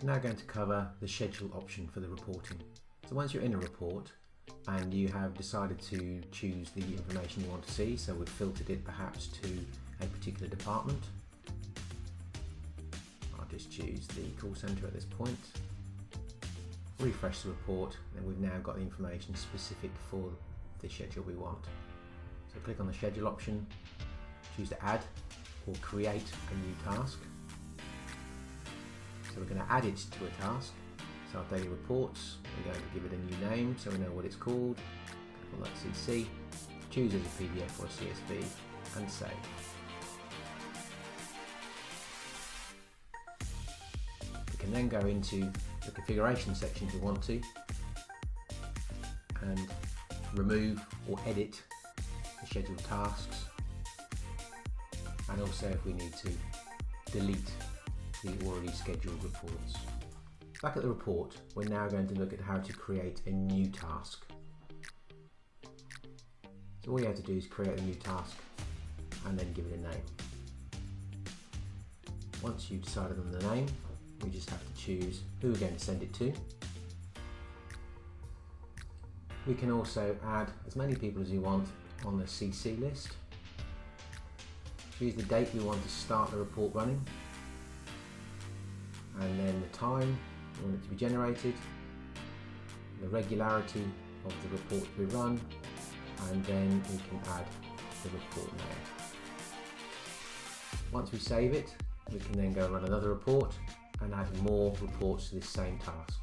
I'm now going to cover the schedule option for the reporting. So once you're in a report and you have decided to choose the information you want to see, so we've filtered it perhaps to a particular department. I'll just choose the call centre at this point. Refresh the report, and we've now got the information specific for the schedule we want. So click on the schedule option, choose to add or create a new task. So we're going to add it to a task. So our daily reports, we're going to give it a new name so we know what it's called. Click on that CC, choose as a PDF or a CSV and save. We can then go into the configuration section if we want to and remove or edit the scheduled tasks, and also if we need to delete the already scheduled reports. Back at the report, we're now going to look at how to create a new task. So all you have to do is create a new task and then give it a name. Once you've decided on the name, we just have to choose who we're going to send it to. We can also add as many people as you want on the CC list. Choose the date we want to start the report running, and then the time we want it to be generated, the regularity of the report to be run, and then we can add the report name. Once we save it, we can then go run another report and add more reports to this same task.